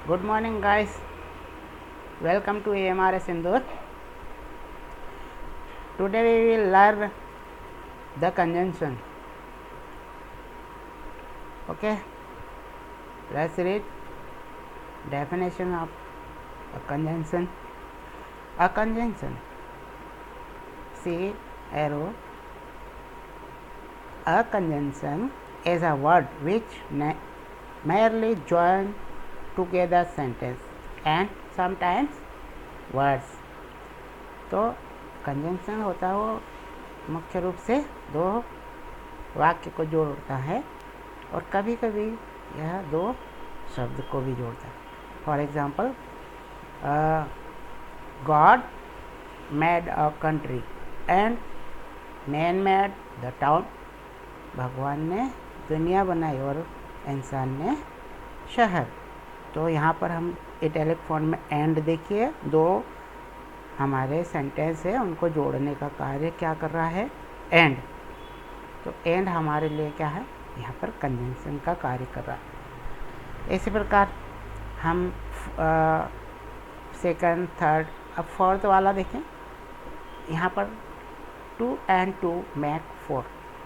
Good morning, guys. Welcome to AMRS Indoor. Today we will learn the conjunction. Okay, let's read definition of a conjunction. A conjunction, see arrow. A conjunction is a word which merely join together sentence and sometimes words. तो conjunction होता है वो मुख्य रूप से दो वाक्य को जोड़ता है और कभी कभी यह दो शब्द को भी जोड़ता है. For example, God made a country and man made the town. भगवान ने दुनिया बनाई और इंसान ने शहर. तो यहाँ पर हम इटैलिक फॉन्ट में एंड देखिए, दो हमारे सेंटेंस है उनको जोड़ने का कार्य क्या कर रहा है, एंड. तो एंड हमारे लिए क्या है, यहाँ पर कंजंक्शन का कार्य कर रहा है. इसी प्रकार हम सेकंड, थर्ड, अब फोर्थ वाला देखें. यहाँ पर 2 and 2 make 4.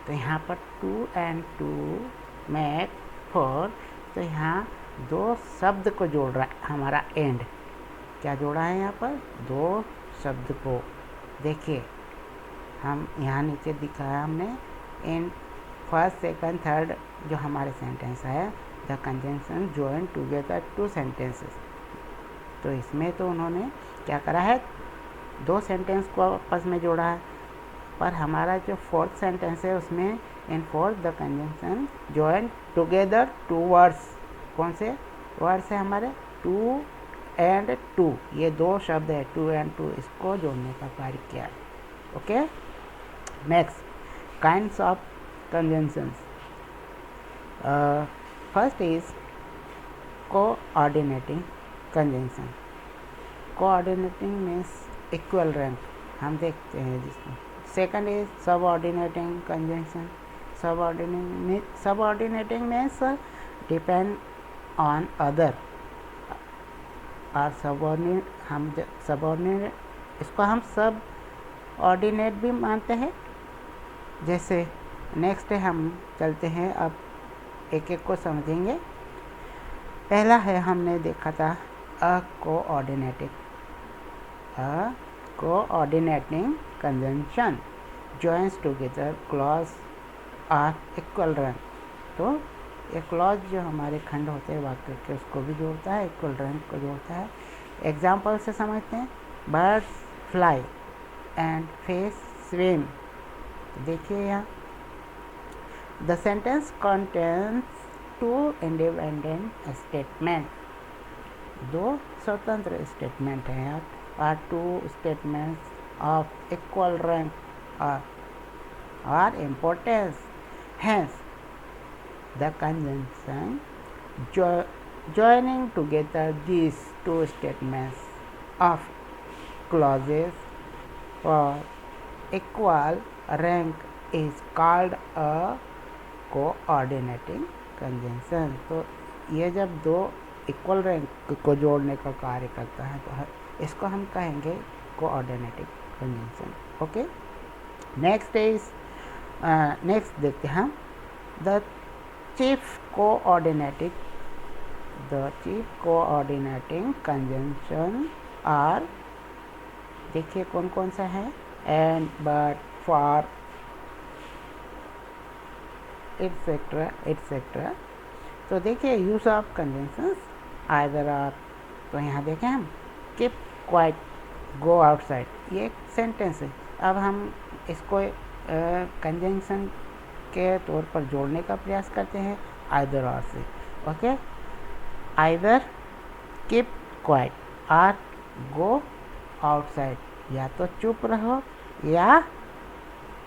तो यहाँ पर 2 and 2 make 4. तो यहाँ दो शब्द को जोड़ रहा है हमारा एंड. क्या जोड़ा है यहाँ पर, दो शब्द को. देखिए हम यहाँ नीचे दिखाया हमने इन फर्स्ट, सेकंड, थर्ड जो हमारे सेंटेंस है, the conjunction join together two sentences. तो इसमें तो उन्होंने क्या करा है, दो सेंटेंस को आपस में जोड़ा है. पर हमारा जो फोर्थ सेंटेंस है उसमें in fourth the conjunction join together two words. कौन से वर्ड्स है हमारे, 2 and 2. ये दो शब्द है 2 and 2, इसको जोड़ने का कार्य किया है. Okay, next kinds of conjunctions. First is coordinating conjunction. Coordinating means equal rank, हम देखते हैं जिसमें. Second is subordinating conjunction. Subordinating means depend on other और सबऑर्डिनेट. हम सबऑर्डिनेट इसको हम सब ऑर्डिनेट भी मानते हैं. जैसे नेक्स्ट है, हम चलते हैं अब एक एक को समझेंगे. पहला है, हमने देखा था a coordinating conjunction joins together clause are equal rank. तो एक क्लॉज जो हमारे खंड होते हैं वाक्य के, उसको भी जोड़ता है, इक्वल रैंक को जोड़ता है. एग्जाम्पल से समझते हैं. Birds fly and fish swim. देखिए यहाँ the sentence contains 2 independent statement. दो स्वतंत्र स्टेटमेंट हैं यहाँ, are 2 statements of equal rank or importance. Hence the conjunction joining together these two statements of clauses for equal rank is called a coordinating conjunction. तो ये जब दो equal rank को जोड़ने का कार्य करता है तो इसको हम कहेंगे coordinating conjunction. Okay, next is next देखते हैं हम the chief coordinating conjunction are. देखिए कौन कौन सा है, and, but, for, etc etc. तो देखिए use of conjunctions either or. तो यहाँ देखें हम कीप क्वाइट, गो आउटसाइड, ये एक सेंटेंस है. अब हम इसको कंजंक्शन के तौर पर जोड़ने का प्रयास करते हैं आइदर और से. ओके, आइदर कीप क्वाइट और गो आउटसाइड, या तो चुप रहो या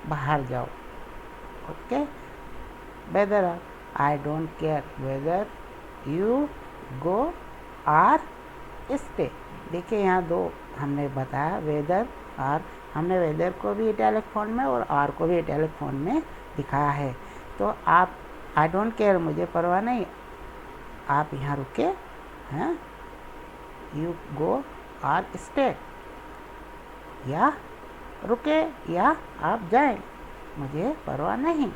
बाहर जाओ. Okay, whether I don't care whether you go और स्टे. देखिए यहाँ दो हमने बताया, वेदर और. हमने वेदर को भी इटैलिक फॉन्ट में और आर को भी इटैलिक फॉन्ट में दिखाया है. तो आप आई डोंट केयर, मुझे परवाह नहीं, आप यहाँ रुके हैं यू गो और स्टे, या रुके या आप जाएं, मुझे परवाह नहीं।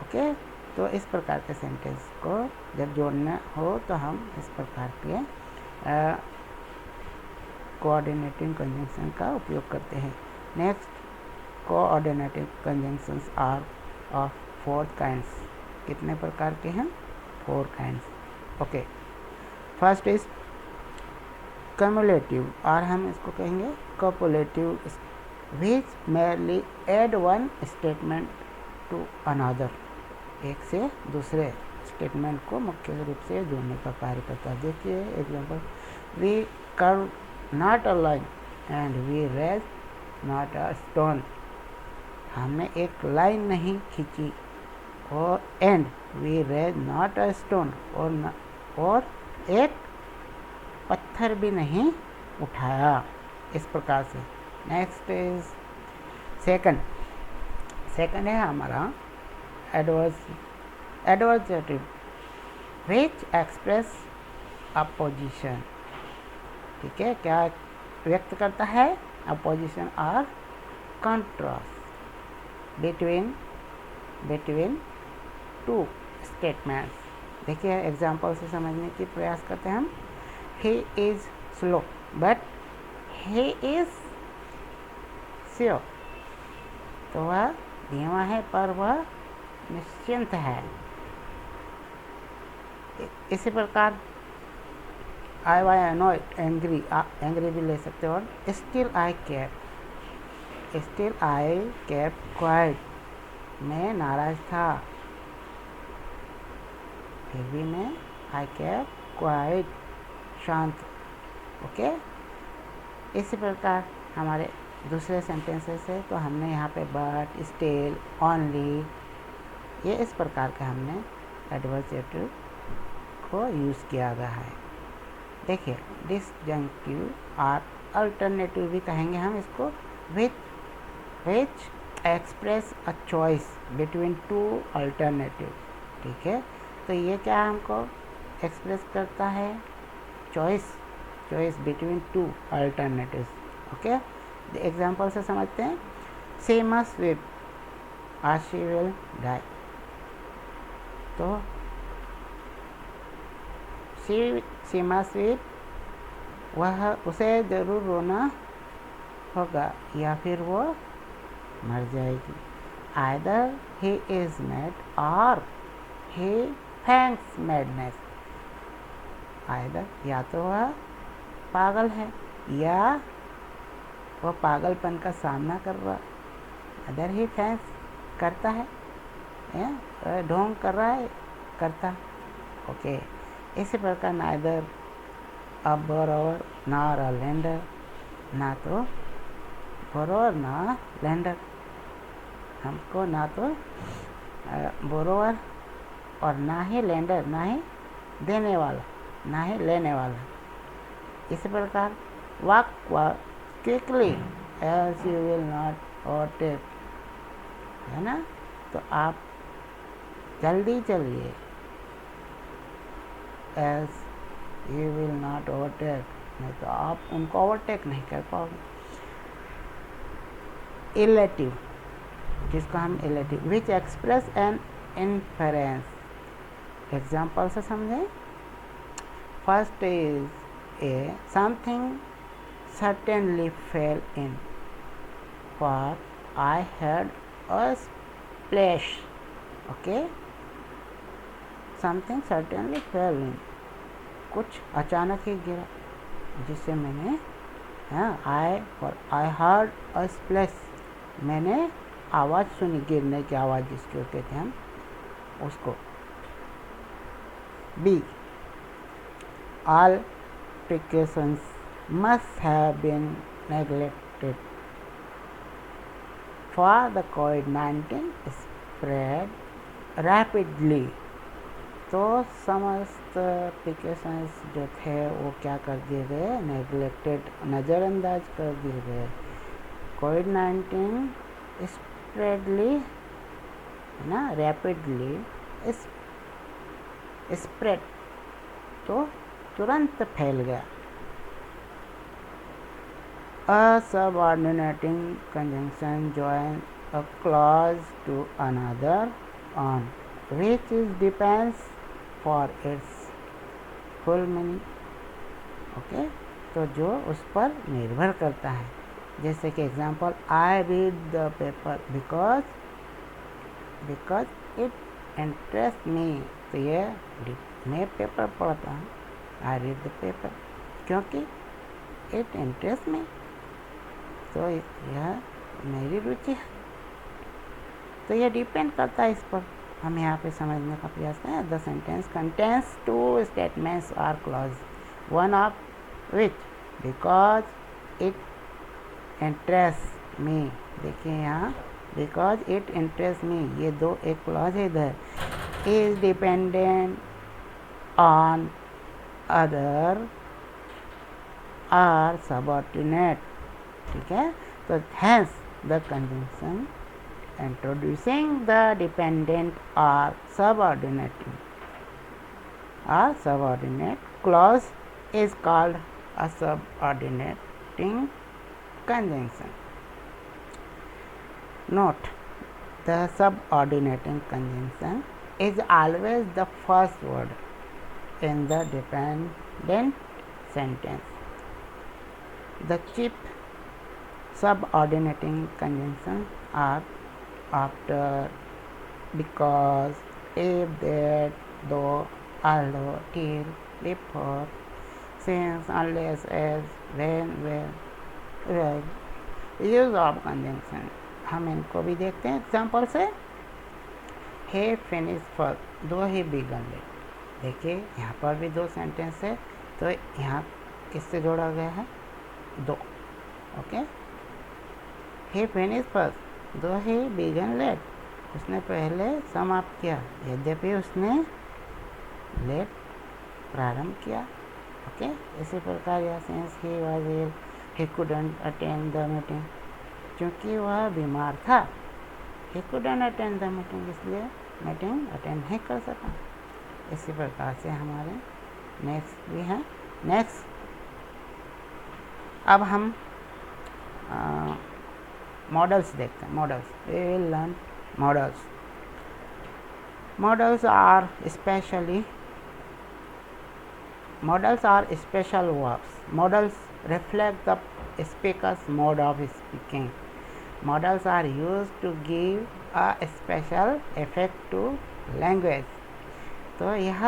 ओके, तो इस प्रकार के सेंटेंस को जब जोड़ना हो तो हम इस प्रकार के कोऑर्डिनेटिंग कंजंक्शन का उपयोग करते हैं। Next, coordinating conjunctions are of 4 kinds. कितने प्रकार के हैं? 4 kinds. Okay, first is cumulative, और हम इसको कहेंगे copulative, which merely add one statement to another. एक से दूसरे स्टेटमेंट को मुख्य रूप से जोड़ने का कार्य करता है। देखिए example, we curve not a line and we raise not a stone. हमने एक लाइन नहीं खींची, और and we raise not a stone, और एक पत्थर भी नहीं उठाया। इस प्रकार से। नेक्स्ट इज सेकंड है हमारा एडवर्जेटिव, विच एक्सप्रेस अपोजिशन। ठीक है, क्या व्यक्त करता है? अपोजिशन और कंट्रास्ट बिटवीन टू स्टेटमेंट्स। देखिए एग्जाम्पल से समझने की प्रयास करते हैं हम। He is slow but he is sure. तो वह धीमा है पर वह निश्चिंत है। इसी प्रकार आई वाई अनॉयड, एंग्री भी ले सकते हो, और स्टिल आई केप क्वाइट, मैं नाराज था फिर भी मैं आई केप क्वाइट, शांत। ओके, इसी प्रकार हमारे दूसरे सेंटेंसेस है, तो हमने यहाँ पे बट, स्टिल, ओनली, ये इस प्रकार के हमने एडवर्जेटिव को यूज़ किया गया है। देखिए डिसजंक्टिव और अल्टरनेटिव भी कहेंगे हम इसको, which express a choice between two alternative. ठीक है, तो ये क्या हमको एक्सप्रेस करता है? Choice between two alternatives. Okay, example से समझते हैं। शी मस्ट स्वीप और शी विल डाई। तो शी मस्ट स्वीप, वह उसे ज़रूर रोना होगा या फिर वो मर जाएगी। आइदर ही इज मैड और ही फेंग्स मैडनेस। आइदर, या तो वह पागल है या वह पागलपन का सामना कर रहा। अदर ही फेंग्स, करता है, ढोंग कर रहा है, करता। ओके, इसी प्रकार neither a borrower nor a lender, ना तो बोरोवर ना लेंडर, हमको ना तो बोरोवर और ना ही लेंडर, ना ही देने वाला, ना ही लेने वाला। इसी प्रकार walk quickly else you will not overtake, है ना, तो आप जल्दी चलिए, else you will not overtake, नहीं तो आप उनको ओवरटेक नहीं कर पाओगे। इलेटिव, जिसको हम illative, which express an inference. Example से समझें। First is a something certainly fell in, for I had a splash. Okay, something certainly fell in, कुछ अचानक ही गिरा जिससे मैंने, I heard a splash, मैंने आवाज़ सुनी, गिरने की आवाज़ जिसको कहते हैं हम उसको। B, all precautions must have been neglected, for the COVID-19 spread rapidly. तो समस्त प्रिकॉशंस जो थे वो क्या कर दिए गए? नेग्लेक्टेड, नज़रअंदाज कर दिए गए। कोविड-19 स्प्रेडली, है ना, रैपिडली स्प्रेड, तो तुरंत फैल गया। A subordinating conjunction joins a clause to another on which it depends for its full meaning. Okay, तो जो उस पर निर्भर करता है, जैसे कि example, I read the paper because it interest मी। तो ये मैं पेपर पढ़ता हूँ, आई रीड द पेपर, क्योंकि इट इंटरेस्ट मी, तो यह मेरी रुचि है। तो यह डिपेंड करता है इस पर। हम यहाँ पे समझने का प्रयास करें। The sentence contains two statements or clause, one of which because it interest me. देखिए यहाँ बिकॉज इट इंटरेस्ट मी, ये दो एक क्लॉज है इधर। Is dependent on other or subordinate, ठीक है। तो hence the conjunction introducing the dependent or subordinate clause is called a subordinating conjunction. Note, the subordinating conjunction is always the first word in the dependent sentence. The chief subordinating conjunctions are after, because, if, that, though, although, till, before, since, unless, as, when, where. Use of conjunction हम इनको भी देखते हैं example से। हे finish first, दो he began ले। देखिए यहाँ पर भी दो सेंटेंस है, तो यहाँ किससे जोड़ा गया है? दो। ओके, हे फिनिश फर्स्ट, दो ही बिगन लेट, उसने पहले समाप्त किया, यद्यपि उसने लेट प्रारंभ किया। ओके, इसी प्रकार यह sense he was ill, he couldn't attend the meeting, क्योंकि वह बीमार था, he couldn't attend the meeting, इसलिए मीटिंग अटेंड नहीं कर सका। इसी प्रकार से हमारे नेक्स्ट भी हैं। नेक्स्ट अब हम मॉडल्स देखते हैं। Modals, we will learn modals. Modals are special verbs. Modals reflect the speaker's mode of speaking. Modals are used to give a special effect to language. तो यह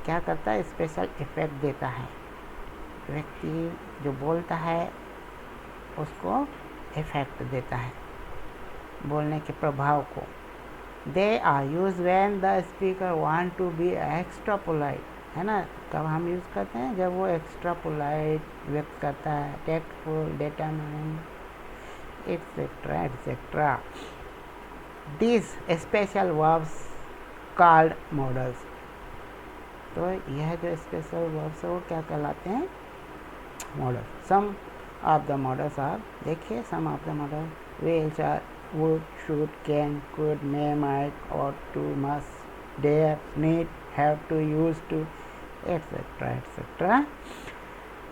क्या करता है? स्पेशल इफेक्ट देता है, व्यक्ति जो बोलता है उसको इफेक्ट देता है, बोलने के प्रभाव को। They are use when the speaker want to be extra polite, है ना। कब हम यूज़ करते हैं? जब वो एक्स्ट्रा पोलाइट व्यक्त करता है, tactful, determined, etcetera etcetera. This special verbs called models. तो यह जो स्पेशल वर्ब्स है वो क्या कहलाते हैं? Modals. Some of the modals are, देखिए some of the modal, will, shall, would, should, can, could, may, might, ought to, must, dare, need, have to, used to, etc. etc.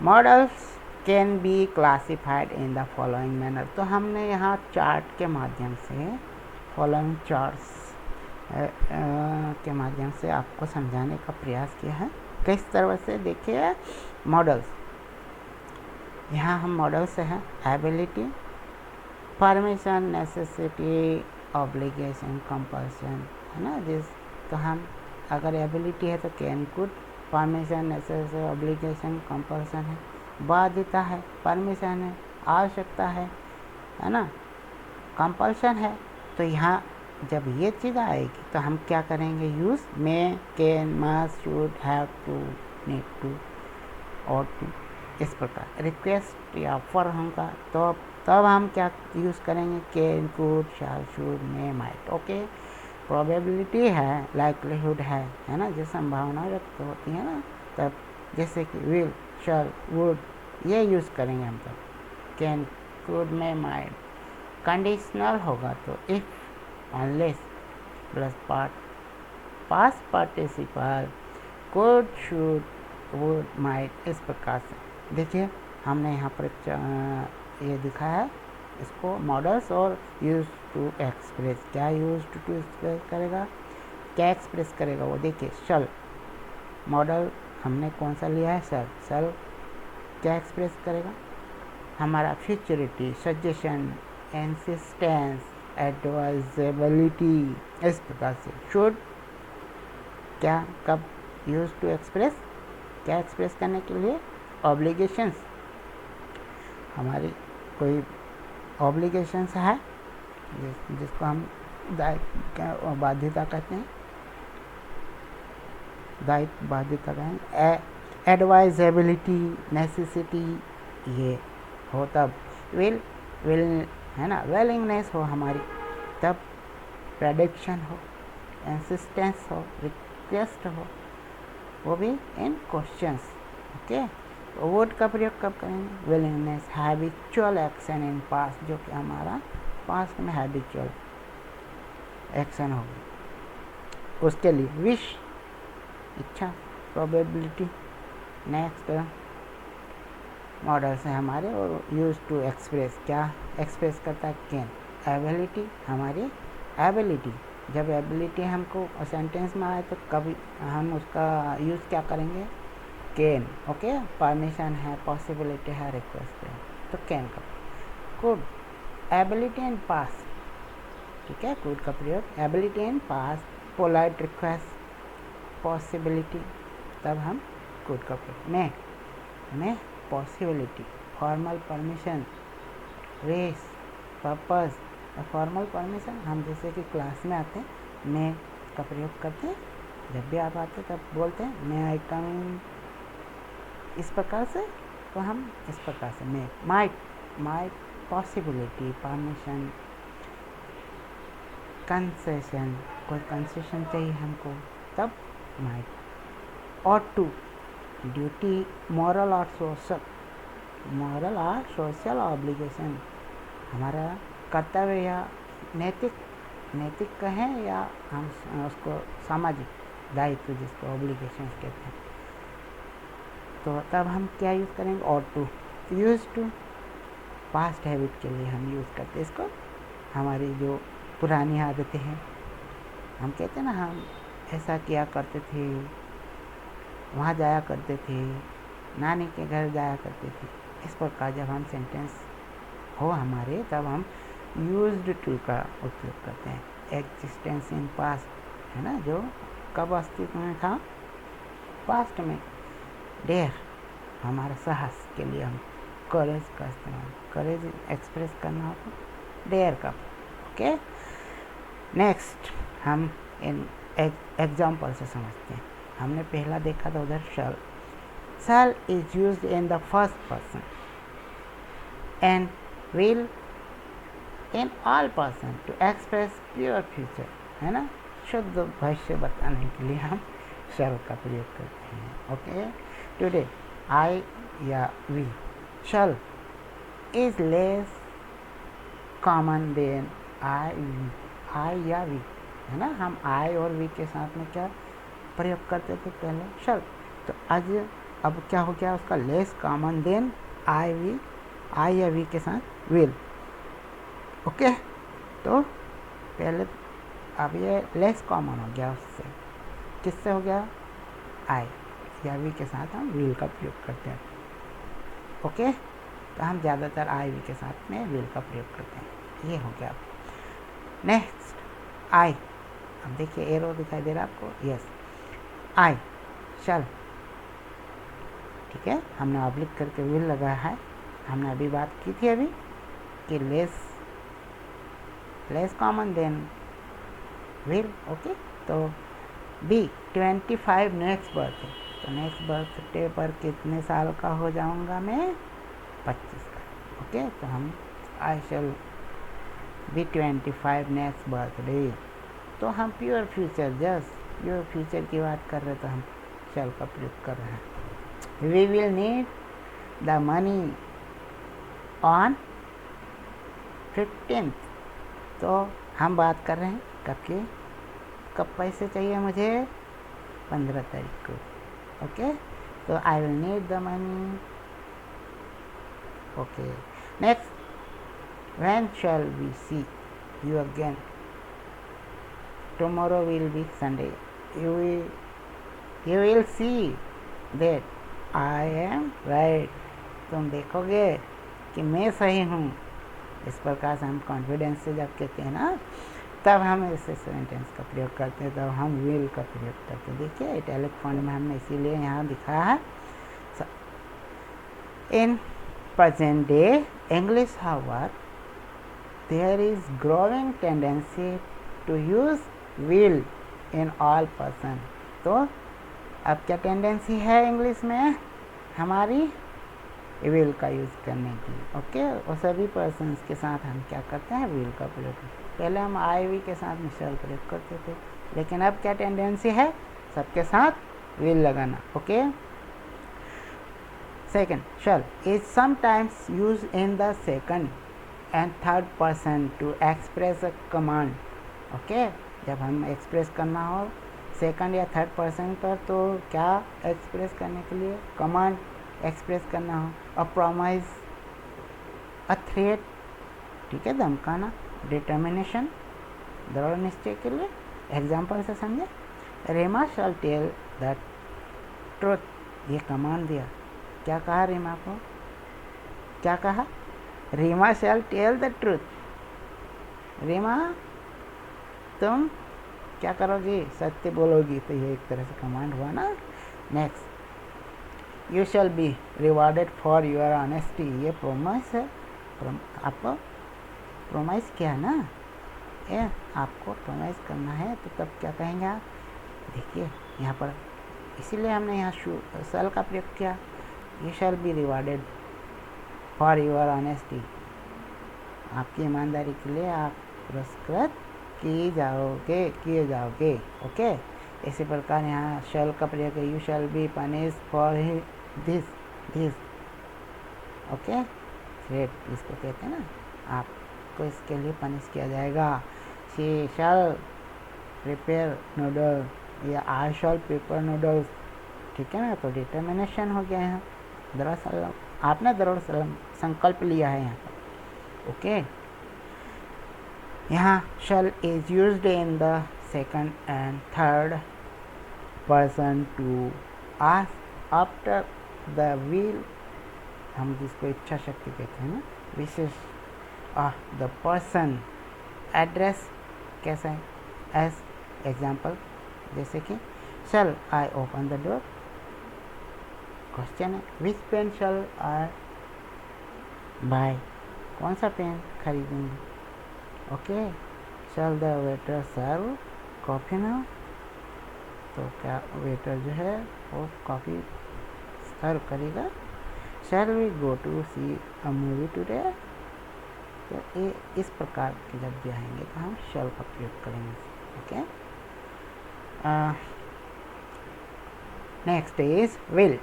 Models can be classified in the following manner. तो हमने यहाँ chart के माध्यम से, following charts के माध्यम से आपको समझाने का प्रयास किया है। किस तरह से? देखिए मॉडल्स, यहाँ हम मॉडल से हैं ability, permission, necessity, obligation, compulsion, है ना। जिस तो हम अगर एबिलिटी है तो can, could, permission, necessity, obligation, compulsion है, बाध्यता है, परमिशन है, आवश्यकता है ना, कंपल्सन है। तो यहाँ जब ये चीज़ आएगी तो हम क्या करेंगे? Use may, can, must, should, have to, need to, ought to, इस प्रकार। रिक्वेस्ट या ऑफर होगा तो तब हम क्या यूज़ करेंगे? Can, could, shall, should, may, might. Okay, probability है, लाइक्लीहुड है ना, जो संभावना व्यक्त होती है ना, तब जैसे कि विल, शैल, वुड, ये यूज़ करेंगे हम तब। Can, could, may, might. Conditional होगा तो if, unless plus past participle, could, should, would, might, इस प्रकार से। देखिए हमने यहाँ पर ये दिखा है, इसको मॉडल्स और यूज टू एक्सप्रेस। क्या यूज टू एक्सप्रेस करेगा, क्या एक्सप्रेस करेगा वो देखिए। शल मॉडल हमने कौन सा लिया है, शल। शल क्या एक्सप्रेस करेगा, हमारा फ्यूचरिटी, सजेशन, इंसिस्टेंस, एडवाइजेबिलिटी, इस प्रकार से। शुड क्या कब यूज टू एक्सप्रेस, क्या एक्सप्रेस करने के लिए, ऑब्लिगेशंस, हमारी कोई ऑब्लिगेशंस है जिसको हम बाध्यता कहते हैं, दायित्व बाध्यता कहें। एडवाइजेबिलिटी, नेसेसिटी, ये हो तब। विल है ना, विलिंगनेस हो हमारी तब। प्रेडिक्शन हो, इंसिस्टेंस हो, रिक्वेस्ट हो, वो भी इन क्वेश्चंस। ओके, वुड का प्रयोग कब करेंगे, willingness. Habitual action in past, जो कि हमारा पास्ट में हैबिचुअल एक्शन होगी, उसके लिए। विश इच्छा, प्रोबेबिलिटी। नेक्स्ट मॉडल्स हैं हमारे। और यूज टू एक्सप्रेस क्या एक्सप्रेस करता है, कैन। एबिलिटी, हमारी एबिलिटी, जब एबिलिटी हमको सेंटेंस में आए तो कभी हम उसका यूज़ क्या करेंगे, कैन। ओके, परमिशन है, पॉसिबिलिटी है, रिक्वेस्ट है, तो कैन का। कुड, एबिलिटी इन पास्ट, ठीक है, कुड का प्रयोग। Ability in past, polite request, possibility, तब हम कुड का प्रयोग। में possibility, formal permission, race, purpose. Formal permission हम जैसे कि क्लास में आते हैं मैं का प्रयोग करते हैं, जब भी आप आते तब बोलते हैं मैं आई कम इन, इस प्रकार से, तो हम इस प्रकार से। मैं माइट, पॉसिबिलिटी, परमिशन, कंसेशन, कोई कंसेशन चाहिए हमको, तब माइट। और टू, ड्यूटी, मॉरल और सोशल ऑब्लिगेशन, हमारा कर्तव्य या नैतिक कहें या हम उसको सामाजिक दायित्व, जिसको ऑब्लिगेशन कहते हैं, तो तब हम क्या यूज़ करेंगे, और to. Use to past habit के लिए हम यूज़ करते हैं इसको, हमारी जो पुरानी आदतें हैं, हम कहते हैं ना हम ऐसा किया करते थे, वहाँ जाया करते थे, नानी के घर जाया करते थे, इस प्रकार जब हम सेंटेंस हो हमारे, तब हम यूज्ड टू का उपयोग करते हैं। एग्जिस्टेंस इन पास्ट, है ना, जो कब अस्तित्व में था, पास्ट में। डेयर, हमारा साहस के लिए हम करेज का इस्तेमाल, करेज एक्सप्रेस करना हो तो डेयर का। ओके, नेक्स्ट हम इन एग्जाम्पल से समझते हैं। हमने पहला देखा था उधर shall is used in the first person and will in all person to express pure future, है ना, शुद्ध भविष्य बताने के लिए हम शैल का प्रयोग करते हैं। ओके, टुडे आई या we, shall is less common than I या वी, है ना, हम आई और वी के साथ में क्या प्रयोग करते थे पहले, शैल। तो आज अब क्या हो गया उसका, लेस कॉमन देन आई या वी के साथ विल। ओके, तो पहले अब ये लेस कॉमन हो गया, उससे किससे हो गया, आई या वी के साथ हम विल का प्रयोग करते हैं। ओके, तो हम ज़्यादातर आई वी के साथ में विल का प्रयोग करते हैं, ये हो गया। नेक्स्ट आई, अब देखिए एरो दिखाई दे रहा है आपको, यस, आई शैल, ठीक है, हमने ऑब्लिक करके विल लगाया है। हमने अभी बात की थी अभी कि less common than will. Okay, तो बी 25 नेक्स्ट बर्थडे, तो नेक्स्ट बर्थडे पर कितने साल का हो जाऊंगा मैं, 25 का। ओके, तो हम आई शैल बी 25 नेक्स्ट बर्थडे, तो हम प्योर फ्यूचर की बात कर रहे, तो हम शैल का प्रयोग कर रहे हैं। We will need the money on 15th, तो हम बात कर रहे हैं कब की, कब पैसे चाहिए मुझे, 15 तारीख को। ओके, तो I will need the money. Okay, next, when shall we see you again? Tomorrow will be Sunday. You will see that I am right. तुम देखोगे कि मैं सही हूँ। इस प्रकार से हम कॉन्फिडेंस से जब कहते हैं ना, तब हम ऐसे सेंटेंस का प्रयोग करते हैं, तब हम विल का प्रयोग करते हैं। देखिए इटैलिक फॉन्ट में हमने इसीलिए यहाँ दिखाया है। इन present day English, however, there is growing tendency to use will in all person. तो अब क्या टेंडेंसी है इंग्लिश में हमारी विल का यूज़ करने की। ओके, और सभी पर्सन्स के साथ हम क्या करते हैं, विल का प्रयोग करते हैं। पहले हम आई वी के साथ में शैल प्रयोग करते थे, लेकिन अब क्या टेंडेंसी है, सबके साथ विल लगाना। Okay, second, shall is sometimes used in the second and third person to express a command. Okay, जब हम एक्सप्रेस करना हो सेकंड या थर्ड पर्सन पर, तो क्या एक्सप्रेस करने के लिए, कमांड एक्सप्रेस करना हो। अ प्रॉमिस, अ थ्रेट, ठीक है, धमकाना, डिटर्मिनेशन, दृढ़ निश्चय के लिए। एग्जाम्पल से समझे, रेमा शैल टेल द ट्रुथ, ये कमांड दिया। क्या कहा रीमा को, क्या कहा, रीमा शैल टेल द ट्रूथ। रीमा तुम क्या करोगी, सत्य बोलोगी। तो ये एक तरह से कमांड हुआ ना। Next, you shall be rewarded for your honesty, ये प्रोमिस है। आपको प्रोमिस किया है ना, ये आपको प्रोमिस करना है, तो तब क्या कहेंगे आप। देखिए यहाँ पर इसीलिए हमने यहाँ शैल का प्रयोग किया। You shall be rewarded for your honesty, आपकी ईमानदारी के लिए आप पुरस्कृत किए जाओगे। ओके, इसी प्रकार यहाँ शैल का प्रयोग है। You shall be punish for this. Okay, threat इसको कहते हैं ना, आपको इसके लिए पनिश किया जाएगा। शी शैल प्रिपेयर नूडल, या आई शैल प्रिपेयर नूडल्स, ठीक है ना। तो डिटर्मिनेशन हो गया है, दरअसल आपने दृढ़ संकल्प लिया है यहाँ पर। ओके, यहाँ shall is used in the second and third person to ask after the will, हम जिसको इच्छा शक्ति कहते हैं ना, विशेष द पर्सन। एड्रेस कैसा है, एज एग्जाम्पल, जैसे कि shall I open the door, question है। Which pen shall I buy, कौन सा पेन खरीदूंगी। Okay, shall the waiter serve coffee now, तो क्या वेटर जो है वो कॉफ़ी सर्व करेगा। Shall we go to see a movie today, तो ये इस प्रकार के जब भी आएंगे तो हम शैल का प्रयोग करेंगे। Okay, next is will.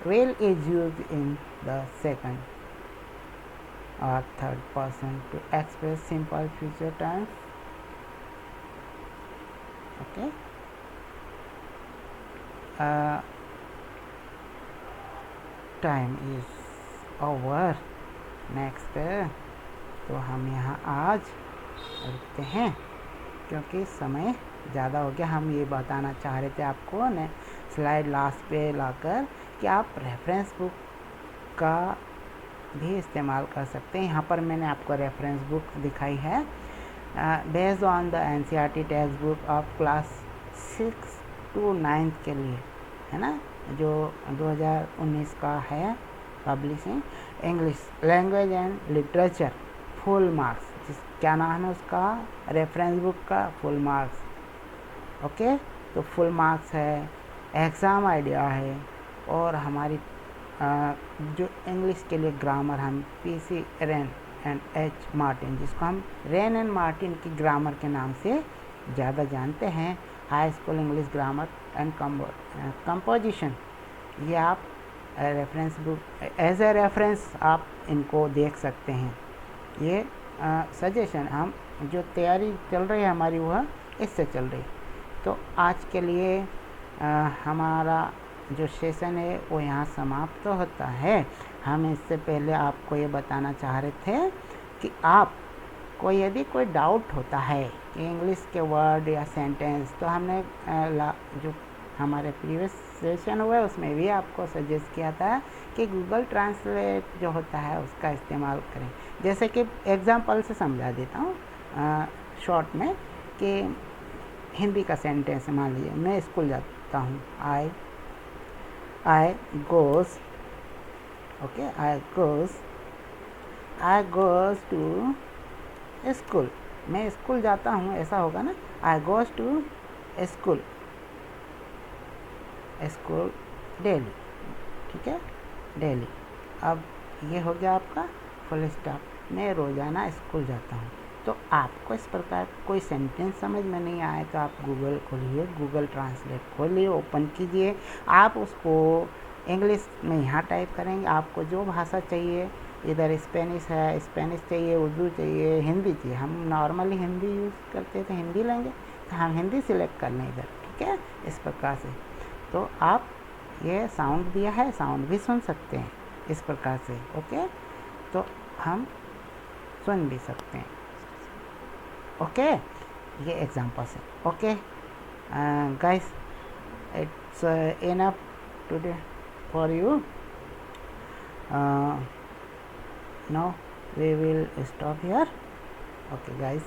Will is used in the second or third person to express simple future tense. Okay. Time is over. Next, तो हम यहाँ आज रुकते हैं क्योंकि समय ज़्यादा हो गया। हम ये बताना चाह रहे थे आपको ने स्लाइड लास्ट पे लाकर कि आप रेफरेंस बुक का भी इस्तेमाल कर सकते हैं। यहाँ पर मैंने आपको रेफरेंस बुक दिखाई है based on the NCERT text book of class 6 to 9 के लिए, है ना, जो 2019 का है publishing. English language and literature full marks, क्या नाम है उसका, रेफरेंस बुक का फुल मार्क्स। ओके, तो फुल मार्क्स है, एग्ज़ाम आइडिया है, और हमारी जो इंग्लिश के लिए ग्रामर हम PC Wren and H Martin, जिसको हम रेन एंड मार्टिन की ग्रामर के नाम से ज़्यादा जानते हैं, high school English grammar and composition, ये आप reference book as a reference आप इनको देख सकते हैं। ये सजेशन हम जो तैयारी चल रही है हमारी वह इससे चल रही। तो आज के लिए हमारा जो सेशन है वो यहाँ समाप्त तो होता है। हम इससे पहले आपको ये बताना चाह रहे थे कि आप को यदि कोई डाउट होता है कि इंग्लिश के वर्ड या सेंटेंस, तो हमने जो हमारे प्रीवियस सेशन हुआ है उसमें भी आपको सजेस्ट किया था कि गूगल ट्रांसलेट जो होता है उसका इस्तेमाल करें। जैसे कि एग्जांपल से समझा देता हूँ शॉर्ट में कि हिंदी का सेंटेंस मान लीजिए, मैं स्कूल जाता हूँ, I goes, okay, I goes to school, मैं स्कूल जाता हूँ, ऐसा होगा ना, I goes to school daily, ठीक है, डेली। अब ये हो गया आपका फुल स्टॉप, मैं रोज़ाना स्कूल जाता हूँ। तो आपको इस प्रकार कोई सेंटेंस समझ में नहीं आए तो आप गूगल खोलिए, गूगल ट्रांसलेट खोलिए, ओपन कीजिए, आप उसको इंग्लिश में यहाँ टाइप करेंगे, आपको जो भाषा चाहिए, इधर स्पेनिश है, स्पेनिश चाहिए, उर्दू चाहिए, हिंदी चाहिए, हम नॉर्मली हिंदी यूज़ करते थे, हिंदी लेंगे तो हम हिंदी सिलेक्ट कर लें इधर, ठीक है, इस प्रकार से। तो आप ये साउंड दिया है, साउंड भी सुन सकते हैं इस प्रकार से, ओके, तो हम सुन भी सकते हैं, ओके, ये एग्जांपल्स है, okay guys, it's enough today for you, now we will stop here, okay guys।